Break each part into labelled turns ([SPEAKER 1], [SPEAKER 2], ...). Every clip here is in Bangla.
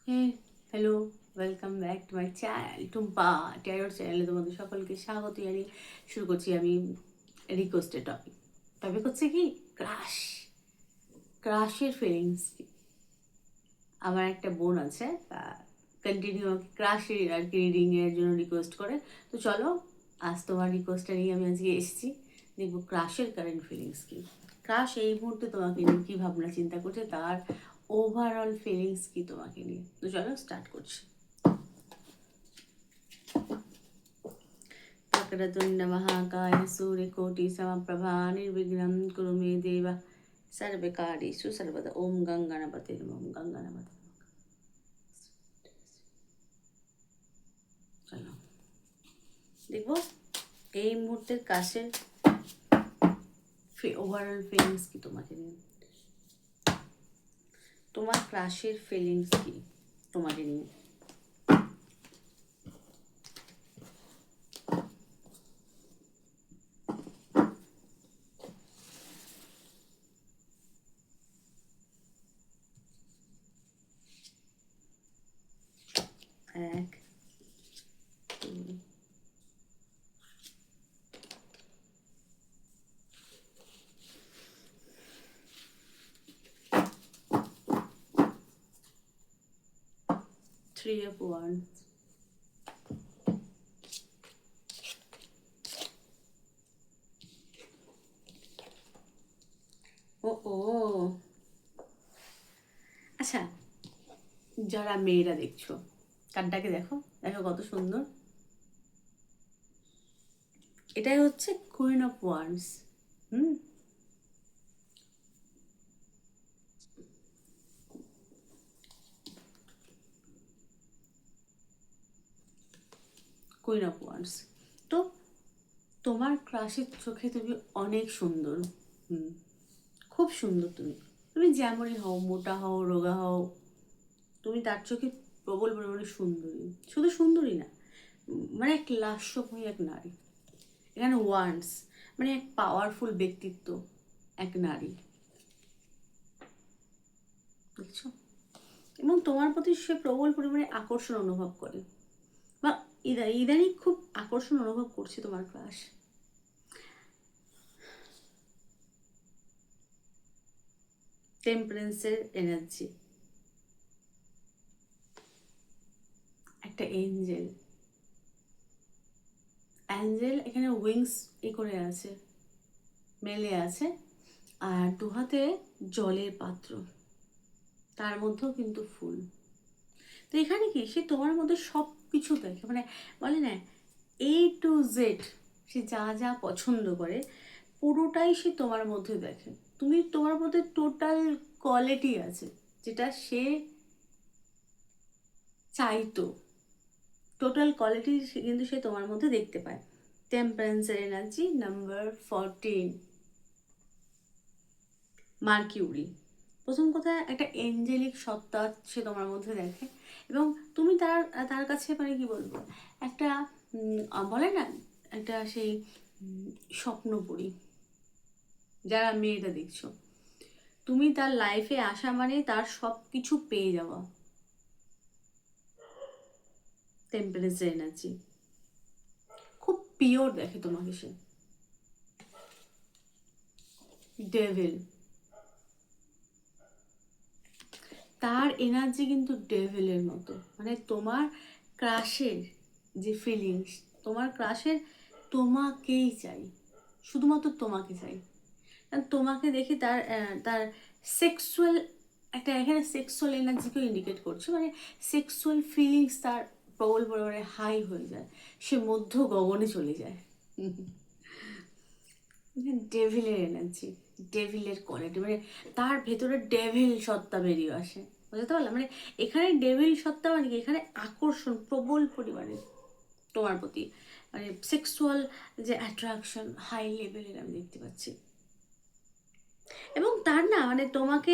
[SPEAKER 1] Hey hello, welcome back to my channel Tumpa ট্যারোর চ্যানেলে তোমাদের সকলকে স্বাগত জানিয়ে শুরু করছি আমি রিকোয়েস্টের টপিক। টপিক হচ্ছে কি ক্রাশ, ক্রাশের ফিলিংস। আমার একটা বোন আছে, কন্টিনিউ ক্রাশের আর কি রিডিংয়ের জন্য রিকোয়েস্ট করে। তো চলো, আজ তোমার রিকোয়েস্টটা নিয়ে আমি আজকে এসেছি। দেখবো ক্রাশের কারেন্ট ফিলিংস কি, ক্রাশ এই মুহূর্তে তোমাকে নিয়ে কী ভাবনা চিন্তা করছে, তার ওভারঅল ফিলিংস কি তোমাকে নিয়ে। তো চলো স্টার্ট করছি। वक्रतुण्डमहाकाय सूर्यकोटिसमप्रभा निर्विघ्नं कुरु मे देव सर्वकार्येषु सर्वदा। ओम गंगणपते नमः। ओम गंगणपते नमः। চলো দেখবো এই মুহূর্তের কাছের ওভারঅল ফিলিংস কি তোমাকে নিয়ে, তোমার ক্রাশের ফিলিংস কি তোমাকে নিয়ে। এক, দুই, 3 of Wands, ও ও আচ্ছা, যারা মেয়েরা দেখছো কার্ডটাকে দেখো, দেখো কত সুন্দর। এটাই হচ্ছে queen of wands. Hmm, queen of wands. তো তোমার ক্রাশের চোখে তুমি অনেক সুন্দর। হুম, খুব সুন্দর। তুমি তুমি যেমনই হও, মোটা হও, রোগা হও, তুমি তার চোখে প্রবল পরিমাণে সুন্দরী। শুধু সুন্দরী না, মানে এক লাস্যময়ী এক নারী। এখানে ওয়ান্ডস মানে এক পাওয়ারফুল ব্যক্তিত্ব, এক নারী, দেখছো। এবং তোমার প্রতি সে প্রবল পরিমাণে আকর্ষণ অনুভব করে, বা ইদানিং খুব আকর্ষণ অনুভব করছে তোমার ক্রাশ। টেম্পারেন্সের এনার্জি, একটা এঞ্জেল। অ্যাঞ্জেল এখানে উইংস করে আছে, মেলে আছে, আর দু হাতে জলের পাত্র, তার মধ্যেও কিন্তু ফুল। তো এখানে কি সে তোমার মধ্যে সব কিছু দেখে, মানে বলে না A to Z, সে যা যা পছন্দ করে পুরোটাই সে তোমার মধ্যে দেখে। তুমি তোমার মধ্যে টোটাল কোয়ালিটি আছে, যেটা সে চাইতো, টোটাল কোয়ালিটি কিন্তু সে তোমার মধ্যে দেখতে পায়। টেম্পারেন্সের এনার্জি নাম্বার 14, মার্কিউরি। প্রথম কথা, একটা এঞ্জেলিক সত্তা সে তোমার মধ্যে দেখে, এবং তুমি তার তার কাছে মানে কি বলবো, একটা বলে না, একটা সেই স্বপ্নপুরী। যারা মেয়েটা দেখছো, তুমি তার লাইফে আসা মানে তার সব কিছু পেয়ে যাওয়া। টেম্পারেচার এনার্জি, খুব পিওর দেখে তোমাকে সে। ডেভিল, তার এনার্জি কিন্তু ডেভিলের মতো, মানে তোমার ক্রাশের যে ফিলিংস, তোমার ক্রাশের তোমাকেই চাই, শুধুমাত্র তোমাকে চাই। কারণ তোমাকে দেখে তার তার সেক্সুয়াল একটা, এখানে সেক্সুয়াল এনার্জিকেও ইন্ডিকেট করছে, মানে সেক্সুয়াল ফিলিংস তার প্রবল পরিমাণে হাই হয়ে যায়, সে মধ্য গগনে চলে যায়। ডেভিলের এনার্জি, ডেভিলের কোয়ালিটি, মানে তার ভেতরে ডেভিল সত্তা বেরিয়ে আসে, বুঝতে পারলাম। মানে এখানে ডেভিল সত্তা মানে কি, এখানে আকর্ষণ প্রবল পরিমাণে তোমার প্রতি, মানে সেক্সুয়াল যে অ্যাট্রাকশন হাই লেভেলের আমি দেখতে পাচ্ছি। এবং তার না মানে তোমাকে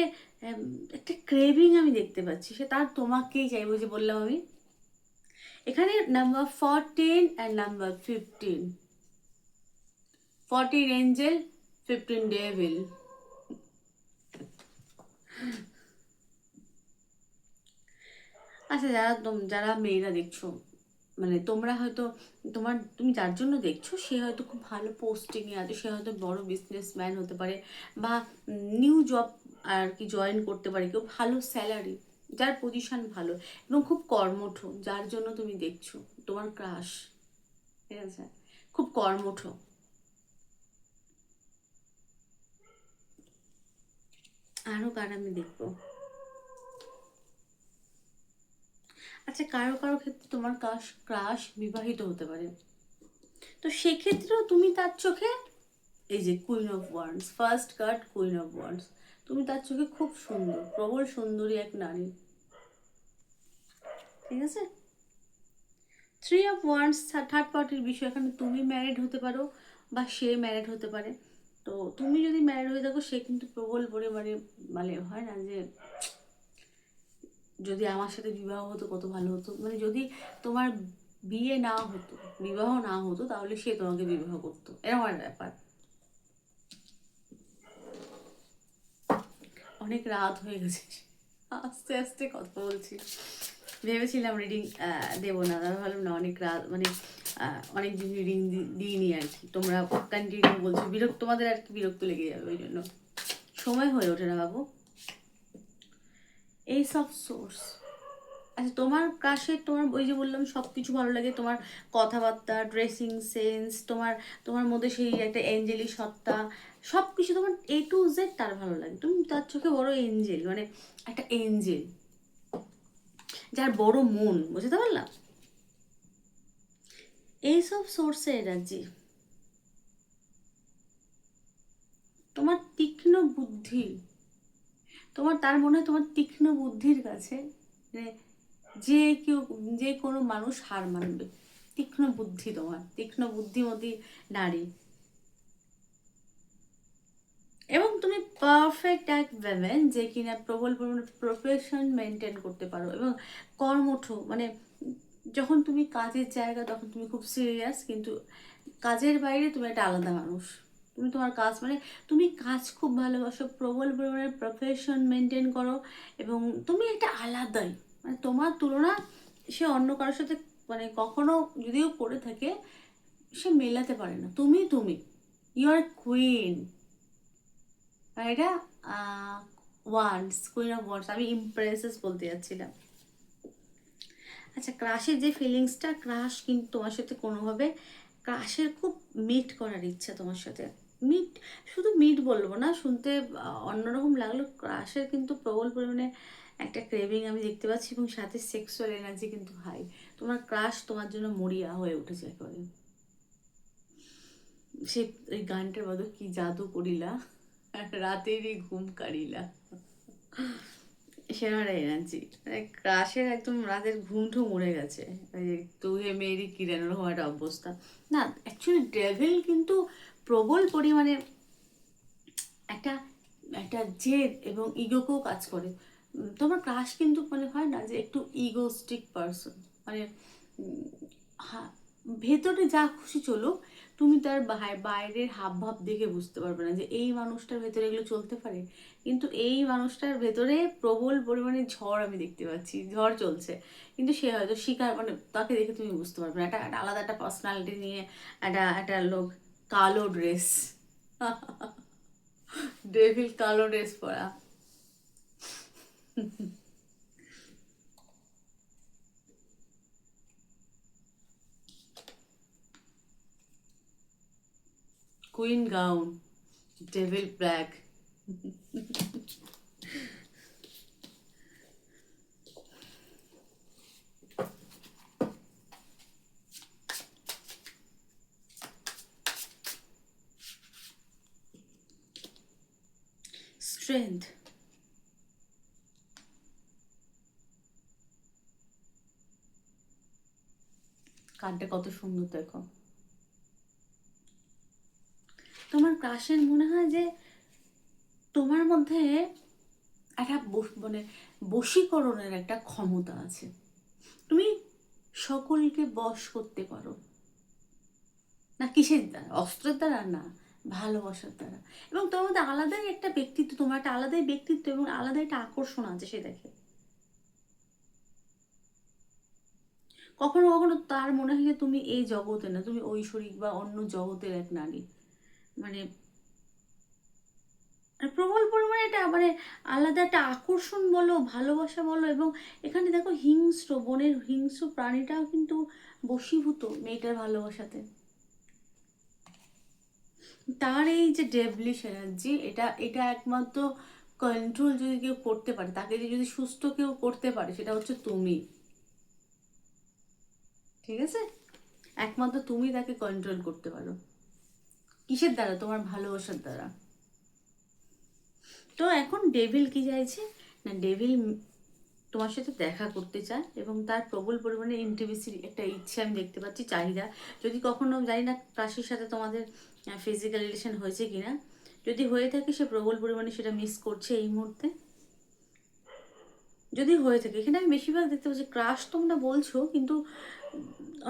[SPEAKER 1] একটা ক্রেভিং আমি দেখতে পাচ্ছি, সে তার তোমাকেই চাইবো, যে বললাম আমি। এখানে number 14 and number 15, 14 Angel, 15 devil. আচ্ছা, যারা মেয়েরা দেখছো, মানে তোমরা হয়তো তুমি যার জন্য দেখছো সে হয়তো খুব ভালো পোস্টিংয়ে আছে, সে হয়তো বড় বিজনেসম্যান হতে পারে, বা নিউ জব আর কি জয়েন করতে পারে, কেউ ভালো স্যালারি, যার পজিশন ভালো এবং খুব কর্মঠ, যার জন্য তুমি দেখছো, তোমার ক্রাশ, ঠিক আছে, খুব কর্মঠ। আরো কার আমি দেখবো? আচ্ছা, কারো কারো ক্ষেত্রে তোমার ক্রাশ ক্রাশ বিবাহিত হতে পারে, তো সেক্ষেত্রেও তুমি তার চোখে, এই যে queen of wands, first card queen of wands, তুমি তার চোখে খুব সুন্দর, প্রবল সুন্দরী এক নারী, ঠিক আছে। থ্রি অফ ওয়ান্ডস, থার্ড পার্টির বিষয়, এখানে তুমি ম্যারিড হতে পারো বা সে ম্যারিড হতে পারে। তো তুমি যদি ম্যারিড হয়ে থাকো, সে কিন্তু প্রবল পরিমাণে, মানে হয় না যে যদি আমার সাথে বিবাহ হতো কত ভালো হতো, মানে যদি তোমার বিয়ে না হতো, বিবাহ না হতো, তাহলে সে তোমাকে বিবাহ করতো, এরকম একটা ব্যাপার। অনেক রাত হয়ে গেছে, আস্তে আস্তে কথা বলছি, ভেবেছিলাম রিডিং দেবো না, তারপর ভাবলাম না, অনেক রাত, মানে অনেক দিন রিডিং দিইনি আর কি, তোমরা কন্টিনিউ বলছো, তোমাদের আর কি বিরক্ত লেগে যাবে, ওই জন্য সময় হয়ে ওঠে না বাবু। এই সব সোর্স। আচ্ছা, তোমার কাছে তোমার ওই যে বললাম সব কিছু ভালো লাগে, তোমার কথাবার্তা, ড্রেসিং সেন্স, তোমার মধ্যে সেই একটা এঞ্জেলি সত্তা, সব কিছু তোমার A to Z তার ভালো লাগে, তুমি তার চোখে বড় এঞ্জেল, মানে একটা এঞ্জেল, যার বড় মন, বুঝতে পারলাম। এইসব সোর্সে এনার্জি, তোমার তীক্ষ্ণ বুদ্ধি, তার মনে হয় তোমার তীক্ষ্ণ বুদ্ধির কাছে মানে যে কেউ, যে কোনো মানুষ হার মানবে, তীক্ষ্ণ বুদ্ধি, তোমার তীক্ষ্ণ বুদ্ধিমতী নারী, এবং তুমি পারফেক্ট এক ওয়েমেন যে কিনা প্রবল পরিমাণে প্রফেশন মেনটেন করতে পারো এবং কর্মঠ, মানে যখন তুমি কাজের জায়গা তখন তুমি খুব সিরিয়াস, কিন্তু কাজের বাইরে তুমি একটা আলাদা মানুষ, তুমি তোমার কাজ, মানে তুমি কাজ খুব ভালোবাসো, প্রবল পরিমাণে প্রফেশন মেনটেন করো, এবং তুমি একটা আলাদাই, মানে তোমার তুলনা সে অন্য কারোর সাথে, মানে কখনো যদিও করে থাকে, সে মেলাতে পারে না, তুমি ইউ আর কুইন। আর এটা ওয়ান্ডস, কুইন অফ ওয়ান্ডস, আমি ইমপ্রেসেস বলতে যাচ্ছিলাম। আচ্ছা, ক্রাশের যে ফিলিংসটা, ক্রাশ কিন্তু তোমার সাথে কোনোভাবে, ক্রাশের খুব মিট করার ইচ্ছা তোমার সাথে, মিট, শুধু মিট বলবো না, শুনতে অন্যরকম লাগলো, ক্রাশের কিন্তু প্রবল পরিমাণে একটা ক্রেভিং আমি দেখতে পাচ্ছি, এবং সাথে সেক্সুয়াল এনার্জি কিন্তু হাই, তোমার ক্রাশ তোমার জন্য মরিয়া হয়ে উঠেছে একেবারে, সে ওই গানটার মতো, কি জাদু করিলা রাতেরই ঘুম কাড়িলা, সেরকম একটা এনার্জি, মানে ক্রাশের একদম রাতের ঘুম ঠুম উড়ে গেছে, ওই যে তুই হে মেরি কিরণ, ওরকম একটা অবস্থা। না, অ্যাকচুয়ালি ডেভিল কিন্তু প্রবল পরিমাণে একটা একটা জেদ এবং ইগোকেও কাজ করে, তোমার ক্রাশ কিন্তু মানে হয় না যে একটু ইগোস্টিক পারসন, মানে হ্যাঁ, ভেতরে যা খুশি চলুক, তুমি তার বাইরের হাব ভাব দেখে বুঝতে পারবে না যে এই মানুষটার ভেতরে এগুলো চলতে পারে, কিন্তু এই মানুষটার ভেতরে প্রবল পরিমাণে ঝড় আমি দেখতে পাচ্ছি, ঝড় চলছে, কিন্তু সে হয়তো শিকার, মানে তাকে দেখে তুমি বুঝতে পারবে না, একটা একটা আলাদা একটা পার্সোনালিটি নিয়ে একটা একটা লোক, কালো ড্রেস, ডেভিল কালো ড্রেস পরা, queen gown, devil black, strength, কার্ডটা কত সুন্দর দেখো, তোমার ক্রাশের মনে হয় যে তোমার মধ্যে একটা মানে বশীকরণের একটা ক্ষমতা আছে, তুমি সকলকে বশ করতে পারো, না কিসের দ্বারা, অস্ত্রের দ্বারা না, ভালোবাসার দ্বারা, এবং তোমার মধ্যে আলাদাই একটা ব্যক্তিত্ব, তোমার একটা আলাদাই ব্যক্তিত্ব এবং আলাদাই একটা আকর্ষণ আছে, সে দেখে, কখনো কখনো তার মনে হয় যে তুমি এই জগতে না, তুমি ঐশ্বরিক বা অন্য জগতের এক নারী। মানে প্রবল পরিমাণে এটা মানে আলাদা একটা আকর্ষণ বলো, ভালোবাসা বলো, এবং এখানে দেখো হিংস্র, বনের হিংস্র প্রাণীটাও কিন্তু বশীভূত মেয়েটার ভালোবাসাতে। তার এই যে ডেভলিশ এনার্জি, এটা এটা একমাত্র কন্ট্রোল যদি কেউ করতে পারে, তাকে যদি সুস্থ কেউ করতে পারে, সেটা হচ্ছে তুমি। ঠিক আছে, একমাত্র তুমি তাকে কন্ট্রোল করতে পারো। কিসের দ্বারা? তোমার ভালোবাসার দ্বারা। তো এখন ডেভিল কি চাইছে না, ডেভিল তোমার সাথে দেখা করতে চায় এবং তার প্রবল পরিমাণে ইন্টিমেসির একটা ইচ্ছে আমি দেখতে পাচ্ছি, চাহিদা। যদি কখনো, জানি না ক্রাশের সাথে তোমাদের ফিজিক্যাল রিলেশন হয়েছে কিনা, যদি হয়ে থাকে সে প্রবল পরিমাণে সেটা মিস করছে এই মুহূর্তে। যদি হয়ে থাকে, এখানে আমি বেশিরভাগ দেখতে পাচ্ছি ক্রাশ তোমরা বলছো, কিন্তু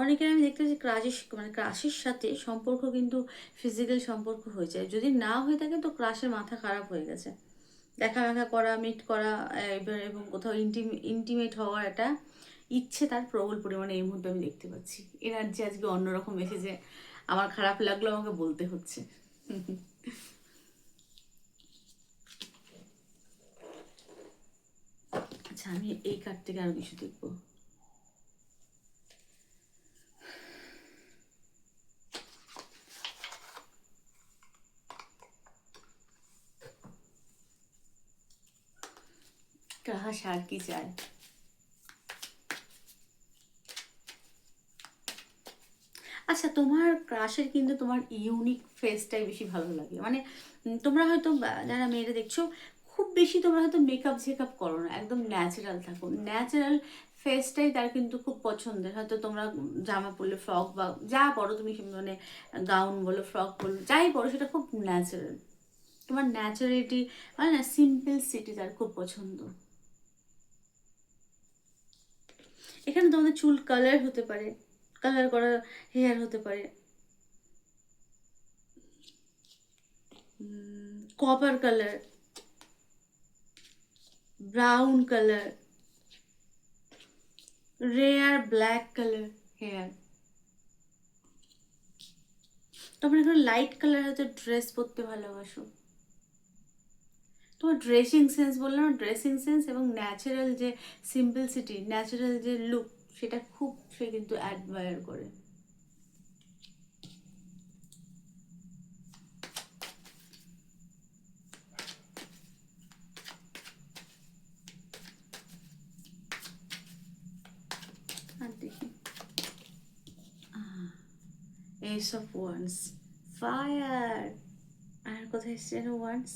[SPEAKER 1] অনেকের আমি দেখতে পাচ্ছি ক্রাশের মানে ক্রাশের সাথে সম্পর্ক কিন্তু ফিজিক্যাল সম্পর্ক হয়ে যায়। যদি না হয়ে থাকে তো ক্রাশের মাথা খারাপ হয়ে গেছে। দেখা দেখা করা, মিট করা, এবং কোথাও ইন্টিমেট হওয়ার একটা ইচ্ছে তার প্রবল পরিমাণে এই মুহূর্তে আমি দেখতে পাচ্ছি। এনার্জি আজকে অন্যরকম এসেছে, আমার খারাপ লাগলো, আমাকে বলতে হচ্ছে। আচ্ছা, আমি এই কার্ড থেকে আরো কিছু দেখবো। কাহা সার কি চায়? আচ্ছা, তোমার ক্রাশের কিন্তু তোমার ইউনিক ফেসটাই বেশি ভালো লাগে। মানে তোমরা হয়তো যারা মেয়েরা দেখছো, খুব বেশি তোমরা হয়তো মেকআপ ঝেকআপ করো না, একদম ন্যাচারাল থাকো। ন্যাচারাল ফেসটাই তার কিন্তু খুব পছন্দের। হয়তো তোমরা জামা পরলে, ফ্রক বা যা পরো তুমি, মানে গাউন বলো, ফ্রক বলো, যাই পরো, সেটা খুব ন্যাচারাল। তোমার ন্যাচারালিটি, মানে না, সিম্পল সিটি তার খুব পছন্দ। এখানে তোমাদের চুল কালার হতে পারে, কালার করা হেয়ার হতে পারে, copper colour, brown colour, rare black colour hair. তোমরা এখন লাইট কালার হয়তো ড্রেস পরতে ভালোবাসো। তোমার ড্রেসিং সেন্স, বললাম না, ড্রেসিং সেন্স এবং ন্যাচারাল যে সিম্পলসিটি, ন্যাচারাল যে লুক, সেটা খুব সে কিন্তু অ্যাডমায়ার করে। আর দেখি, এস অফ ওয়ান্স, ফায়ার, আর কোথায় এসছে wands,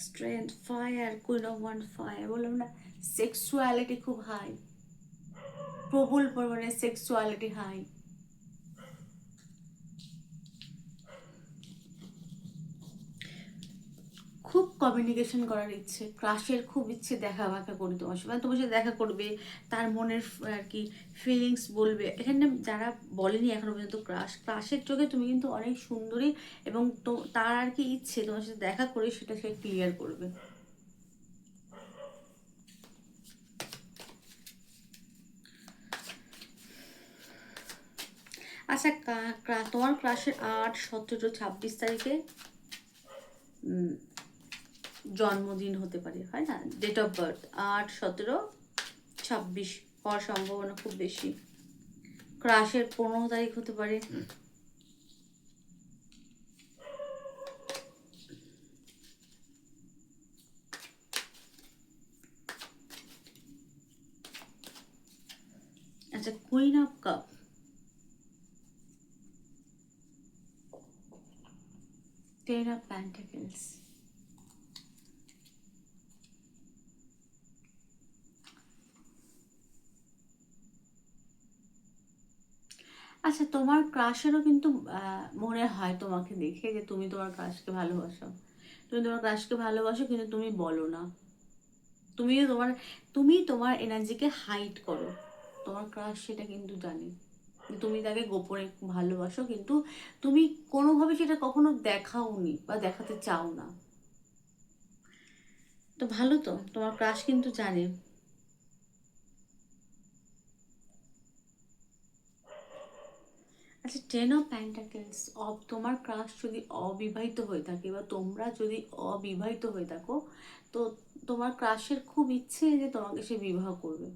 [SPEAKER 1] strength, fire, queen of wands, fire. বললাম না, সেক্সুয়ালিটি খুব হাই, প্রবল পরিমাণে সেক্সুয়ালিটি হাই। খুব কমিউনিকেশন করার ইচ্ছে, ক্রাশের খুব ইচ্ছে দেখা মাখা করি তোমার সাথে, মানে তোমার সাথে দেখা করবে, তার মনের আর কি ফিলিংস বলবে। এখানে যারা বলেনি এখনো পর্যন্ত ক্রাশ, ক্রাশের চোখে তুমি কিন্তু অনেক সুন্দরী, এবং তো তার আর কি ইচ্ছে তোমার সাথে দেখা করে সেটা সে ক্লিয়ার করবে। আচ্ছা, তোমার ক্লাসের 8, 17, 26 তারিখে জন্মদিন হতে পারে, হয় না, ডেট অফ বার্থ 8, 17, 26 হওয়ার সম্ভাবনা খুব বেশি। ক্রাশের 15 তারিখ হতে পারে। আচ্ছা, queen of cup, ten of pentacles. আচ্ছা, তোমার ক্রাশেরও কিন্তু মনে হয় তোমাকে দেখে যে তুমি তোমার ক্রাশকে ভালোবাসো। তুমি তোমার ক্রাশকে ভালোবাসো, কিন্তু তুমি বলো না। তুমি তোমার এনার্জিকে হাইড করো। তোমার ক্রাশ সেটা কিন্তু জানে যে তুমি তাকে গোপনে ভালোবাসো, কিন্তু তুমি কোনোভাবে সেটা কখনো দেখাওনি বা দেখাতে চাও না। তো ভালো, তো তোমার ক্রাশ কিন্তু জানে। আচ্ছা, টেন অফ পেন্টাকেলস, তোমার ক্রাশ যদি অবিবাহিত হয়ে থাকে বা তোমরা যদি অবিবাহিত হয়ে থাকো, তো তোমার ক্রাশের খুব ইচ্ছে যে তোমাকে সে বিবাহ করবে।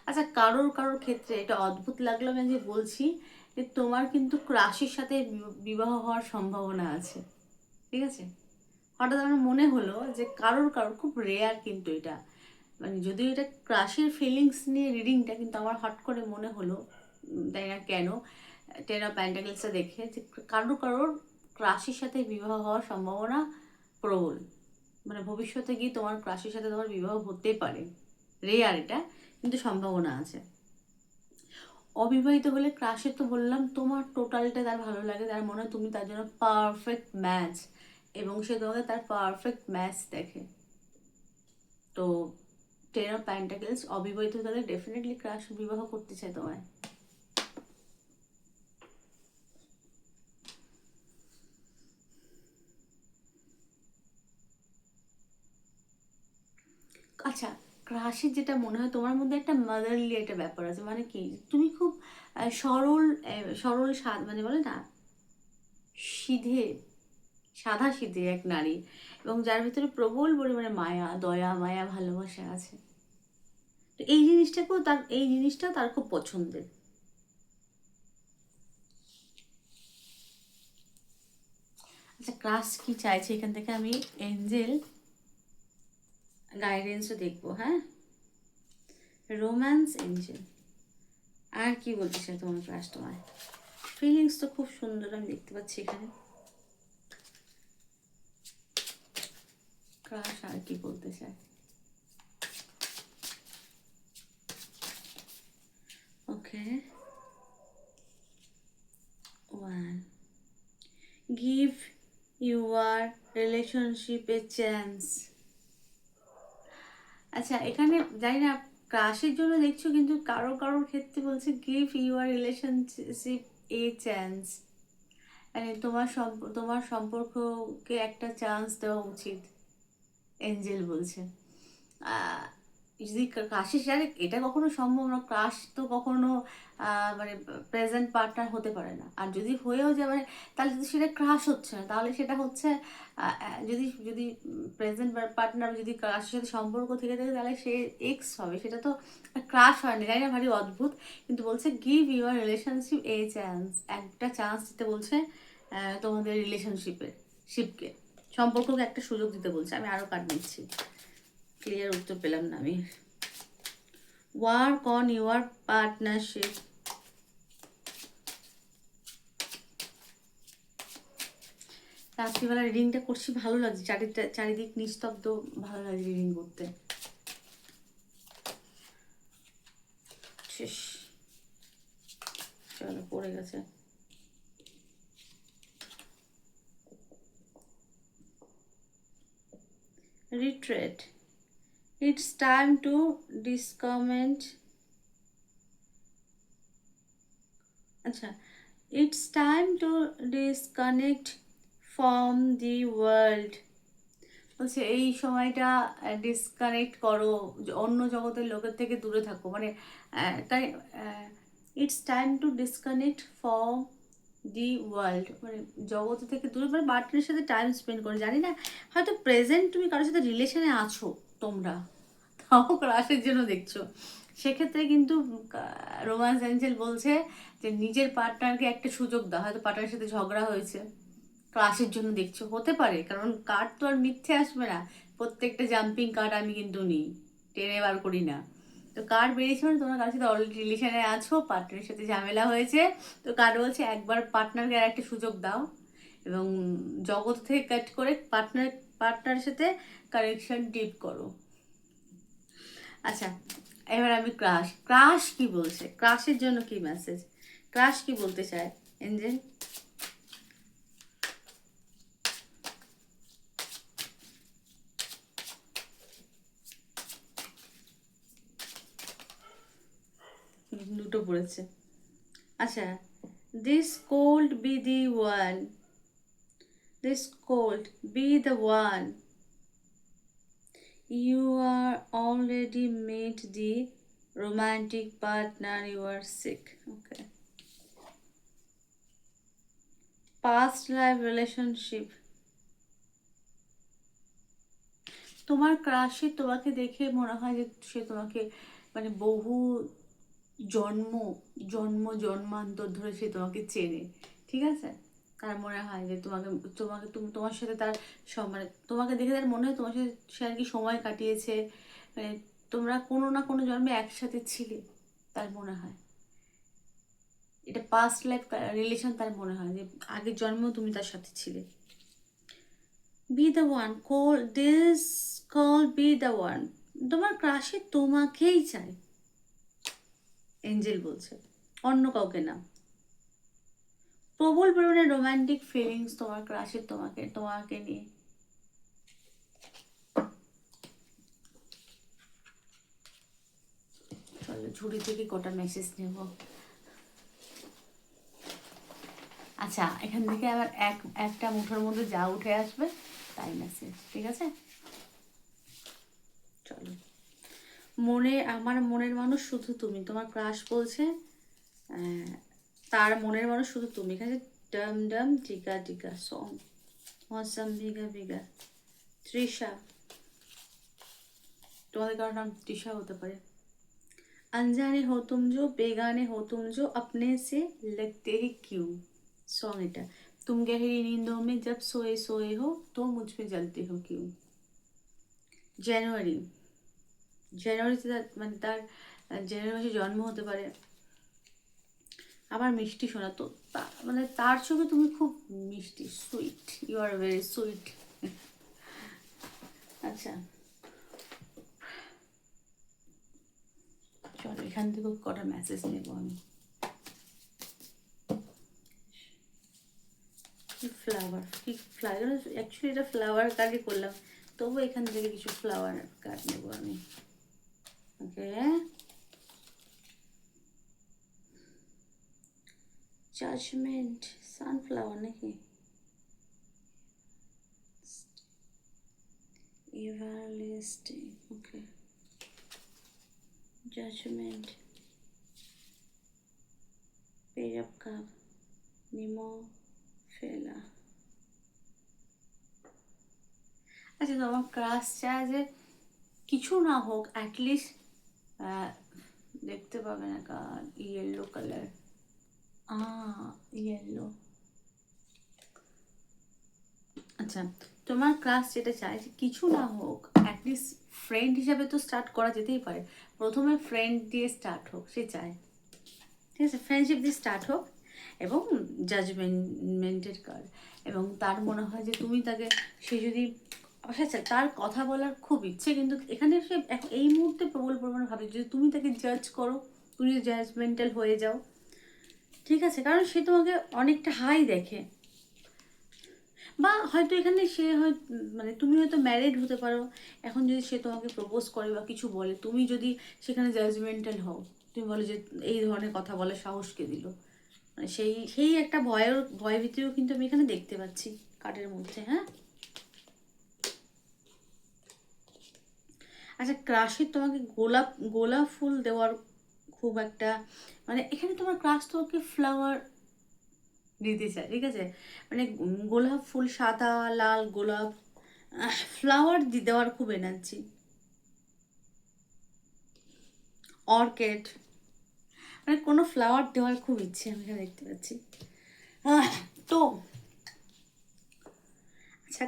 [SPEAKER 1] আচ্ছা, কারোর কারোর ক্ষেত্রে এটা অদ্ভুত লাগলো আমি যে বলছি যে তোমার কিন্তু ক্রাশের সাথে বিবাহ হওয়ার সম্ভাবনা আছে, ঠিক আছে? হঠাৎ আমার মনে হলো যে কারোর কারোর খুব রেয়ার কিন্তু এটা, মানে যদিও এটা ক্রাশের ফিলিংস নিয়ে রিডিংটা, কিন্তু আমার হট করে মনে হলো, তাই না কেন, টেন অফ পেন্টাকেলসটা দেখে যে কারোর কারোর ক্রাশের সাথে বিবাহ হওয়ার সম্ভাবনা প্রবল। মানে ভবিষ্যতে গিয়ে তোমার ক্রাশের সাথে তোমার বিবাহ হতে পারে, রেয়ার এটা, কিন্তু সম্ভাবনা আছে। অবিবাহিত হলে ক্রাশে তো বললাম তোমার টোটালটা তার ভালো লাগে, তার মনে হয় তুমি তার জন্য পারফেক্ট ম্যাচ, এবং সে তোমাকে তার পারফেক্ট ম্যাচ দেখে। তো টেন অফ পেন্টাকেলস অবিবাহিত হলে ডেফিনেটলি ক্রাশ বিবাহ করতে চায় তোমায়। আচ্ছা, ক্রাশের যেটা মনে হয় তোমার মধ্যে একটা মাদারলি একটা ব্যাপার আছে, মানে কি তুমি খুব সরল, সরল মানে বলে না, সিধে, সাদা সিধে এক নারী, এবং যার ভিতরে প্রবল পরিমাণে মায়া, দয়া, মায়া, ভালোবাসা আছে। তো এই জিনিসটা তার খুব পছন্দের। আচ্ছা, ক্রাশ কি চাইছে এখান থেকে আমি এঞ্জেল গাইডেন্সও দেখবো, হ্যাঁ? রোম্যান্স এঞ্জেল আর কি বলতে চাই তোমার ক্রাশ তোমায়? ফিলিংস তো খুব সুন্দর আমি দেখতে পাচ্ছি এখানে। ক্রাশ আর কি বলতে চায়? Okay, one, give your relationship a chance. আচ্ছা, এখানে জানি না ক্রাশের জন্য দেখছো, কিন্তু কারো কারোর ক্ষেত্রে বলছে give your relationship a chance, মানে তোমার সম্পর্ককে একটা চান্স দেওয়া উচিত, এঞ্জেল বলছে। যদি ক্রাশের সাথে এটা কখনো সম্ভব না, ক্রাশ তো কখনো মানে প্রেজেন্ট পার্টনার হতে পারে না, আর যদি হয়েও যায় মানে তাহলে যদি সেটা ক্রাশ হচ্ছে না, তাহলে সেটা হচ্ছে যদি যদি প্রেজেন্ট পার্টনার যদি ক্রাশের সাথে সম্পর্ক থেকে থাকে তাহলে সে এক্স হবে, সেটা তো ক্রাশ হয় না, জানি না, ভারী অদ্ভুত। কিন্তু বলছে give your relationship a chance, একটা চান্স দিতে বলছে তোমাদের শিপকে, সম্পর্ককে একটা সুযোগ দিতে বলছে। আমি আরো কাট নিচ্ছি, ক্লিয়ার উত্তর পেলাম না আমি। Work on your partnership. রাত্রিবেলা রিডিংটা করছি, ভালো লাগছে, চারিদিক নিস্তব্ধ, ভালো লাগছে রিডিং করতে। শেষ, চলো পড়ে গেছে। Retreat, it's time to ডিসকমেন্ট। আচ্ছা, it's time to disconnect from the world. বলছে এই সময়টা ডিসকানেক্ট করো, অন্য জগতের লোকের থেকে দূরে থাকো, মানে তাই it's time to disconnect from the world, মানে জগৎ থেকে দূরে, মানে পার্টনারের সাথে টাইম স্পেন্ড করো। জানি না, হয়তো প্রেজেন্ট তুমি কারোর সাথে রিলেশনে আছো তোমরা, তাও ক্রাশের জন্য দেখছো, সেক্ষেত্রে কিন্তু রোম্যান্স এঞ্জেল বলছে যে নিজের পার্টনারকে একটা সুযোগ দাও। হয়তো পার্টনারের সাথে ঝগড়া হয়েছে, ক্লাসের জন্য দেখছো, হতে পারে, কারণ কার্ড তো আর মিথ্যে আসবে না। প্রত্যেকটা জাম্পিং কার্ড আমি কিন্তু নিই, টেনে বার করি না। তো কার্ড বেরিয়েছে মানে তোমার কার সাথে অলরেডি রিলেশনে আছো, পার্টনারের সাথে ঝামেলা হয়েছে, তো কার্ড বলছে একবার পার্টনারকে আর একটা সুযোগ দাও, এবং জগৎ থেকে কাট করে পার্টনারের সাথে কানেকশন ডিপ করো। আচ্ছা, এবার আমি ক্রাশ কি বলছে, ক্রাশের জন্য কি মেসেজ, ক্রাশ কি বলতে চায় এঞ্জেল? দুটো পড়েছে। আচ্ছা, this could be the one, this could be the one, you are already met the romantic partner you are sick. Okay, past life relationship, তোমার ক্রাশে তোমাকে দেখে মনে হয় যে সে তোমাকে মানে বহু জন্ম জন্মান্তর ধরে সে তোমাকে চেনে, ঠিক আছে? তার মনে হয় যে তোমাকে তোমাকে তোমার সাথে তার মানে তোমাকে দেখে তার মনে হয় তোমার সাথে সে আর কি সময় কাটিয়েছে, মানে তোমরা কোনো না কোনো জন্মে একসাথে ছিলে, তার মনে হয় এটা পাস্ট লাইফ রিলেশন। তার মনে হয় যে আগের জন্মেও তুমি তার সাথে ছিলে। B the one, call this, call B the one, তোমার ক্রাশে তোমাকেই চাই, এঞ্জেল বলছে, অন্য কাউকে না। প্রবল পরিমাণে রোমান্টিক ফিলিংস তোমার ক্রাশের তোমাকে তোমাকে নিয়ে। চলো ঝুড়ি থেকে কটা মেসেজ নেব। আচ্ছা, এখান থেকে আবার একটা মুঠোর মধ্যে যা উঠে আসবে তাই মেসেজ, ঠিক আছে? চলো, আমার মনের মানুষ শুধু তুমি, তোমার ক্রাশ বলছে তার মনের মানুষ শুধু তুমি। এখানে ডম ডম টিকা টিকা সং, মৌসম ভিগা ভিগা, তৃষা, তোমাদের কারোর নাম তৃষা হতে পারে। अनजाने हो तुम जो, बेगाने हो तुम जो, अपने से लगते ही क्यों, सॉन्ग এটা। तुम गहरी नींदों में जब सोए सोए हो तो मुझ पे जलते हो क्यों। জানুয়ারি, জানুয়ারিতে মানে তার জানুয়ারি মাসে জন্ম হতে পারে। আবার মিষ্টি শোনা তো, মানে তার চোখে তুমি খুব মিষ্টি, sweet, you are very sweet. আচ্ছা চলো, এখান থেকে কটা মেসেজ নেব আমি। ফ্লাওয়ার, কি ফ্লাওয়ার, অ্যাকচুয়ালি এটা ফ্লাওয়ার কার্ডই করলাম, তবু এখান থেকে কিছু ফ্লাওয়ার কার্ড নেব আমি। ওকে, জাজমেন্ট, সানফ্লাওয়ার নাকি, everlasting, okay, judgement, page of cup, নিমো ফেলা। আচ্ছা, তোমার ক্রাশ চায় যে কিছু না হোক, অ্যাটলিস্ট দেখতে পাবে না কার, ইয়েলো কালার, ইয়েলো। আচ্ছা, তোমার ক্লাস যেটা চায় যে কিছু না হোক, অ্যাটলিস্ট ফ্রেন্ড হিসাবে তো স্টার্ট করা যেতেই পারে, প্রথমে ফ্রেন্ড দিয়ে স্টার্ট হোক সে চায়, ঠিক আছে? ফ্রেন্ডশিপ দিয়ে স্টার্ট হোক এবং জাজমেন্টের কার্ড, এবং তার মনে হয় যে তুমি তাকে, সে যদি, আচ্ছা তার কথা বলার খুব ইচ্ছে, কিন্তু এখানে সে এই মুহূর্তে প্রবল পরিমাণে ভাবে যদি তুমি তাকে জাজ করো, তুমি জাজমেন্টাল হয়ে যাও, ঠিক আছে? কারণ সে তোমাকে অনেকটা হাই দেখে, বা হয়তো এখানে সে হয় মানে তুমি হয়তো ম্যারিড হতে পারো, এখন যদি সে তোমাকে প্রপোজ করে বা কিছু বলে, তুমি যদি সেখানে জাজমেন্টাল হও, তুমি বলো যে এই ধরনের কথা বলার সাহস কে দিল, মানে সেই সেই একটা ভয় ভীতিও কিন্তু আমি এখানে দেখতে পাচ্ছি কার্ডের মধ্যে। হ্যাঁ, আচ্ছা, ক্রাশের তোমাকে গোলাপ গোলাপ ফুল দেওয়ার খুব একটা, মানে এখানে তোমার ক্রাশ তোমাকে ফ্লাওয়ার দিতে চায়, ঠিক আছে? মানে গোলাপ ফুল, সাদা লাল গোলাপ, ফ্লাওয়ার দেওয়ার খুব এনার্জি, অর্কিড, মানে কোনো ফ্লাওয়ার দেওয়ার খুব ইচ্ছে আমি এখানে দেখতে পাচ্ছি। তো আচ্ছা,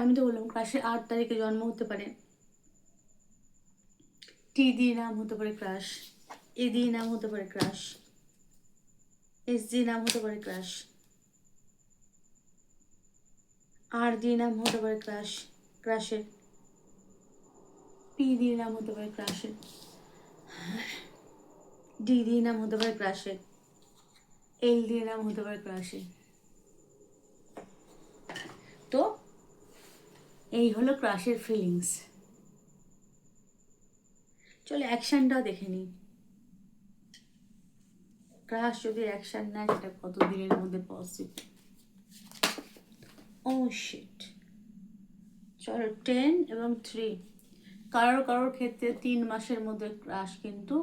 [SPEAKER 1] আমি তো বললাম ক্রাশের 8 তারিখে জন্ম হতে পারে, টি দিয়ে নাম হতে পারে ক্রাশ, এ দিয়ে নাম হতে পারে ক্রাশ, এস দিয়ে নাম হতে পারে ক্রাশ, আর দিয়ে নাম হতে পারে ক্রাশ ক্রাশের, পি দিয়ে নাম হতে পারে ক্রাশের, ডি দিয়ে নাম হতে পারে ক্রাশের, এল দিয়ে নাম হতে পারে ক্রাশের। তো এই হলো ক্রাশের ফিলিংস। চলো অ্যাকশনটাও দেখে নিই, ক্রাশ যদি অ্যাকশন নেয় সেটা কত দিনের মধ্যে পসিবল। ও শিট, চলো 10 এবং 3, কারোর ক্ষেত্রে 3 মাসের মধ্যে ক্রাশ কিন্তু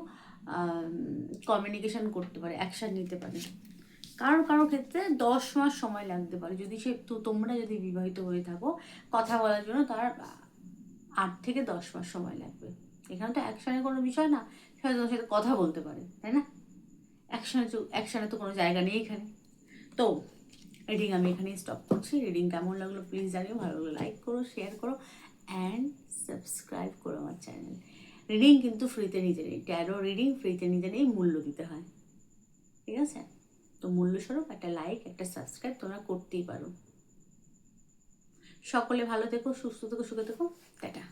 [SPEAKER 1] কমিউনিকেশন করতে পারে, অ্যাকশন নিতে পারে। কারো কারো ক্ষেত্রে 10 মাস সময় লাগতে পারে, যদি সে তো তোমরা যদি বিবাহিত হয়ে থাকো, কথা বলার জন্য তার 8 থেকে 10 মাস সময় লাগবে। এখানে তো অ্যাকশনের কোনো বিষয় না, সে তোমার সাথে কথা বলতে পারে, তাই না? অ্যাকশনে তো কোনো জায়গা নেই এখানে। তো রিডিং আমি এখানেই স্টপ করছি। রিডিং কেমন লাগলো প্লিজ জানিও, ভালো লাগলো লাইক করো, শেয়ার করো অ্যান্ড সাবস্ক্রাইব করো আমার চ্যানেল। রিডিং কিন্তু ফ্রিতে নিতে নেই, ট্যারো রিডিং ফ্রিতে নিতে নেই, মূল্য দিতে হয়, ঠিক আছে? তো মূল্যস্বরূপ একটা লাইক, একটা সাবস্ক্রাইব তোমরা করতেই পারো। সকলে ভালো থেকো, সুস্থ থেকো, সুখে থেকো, টাটা।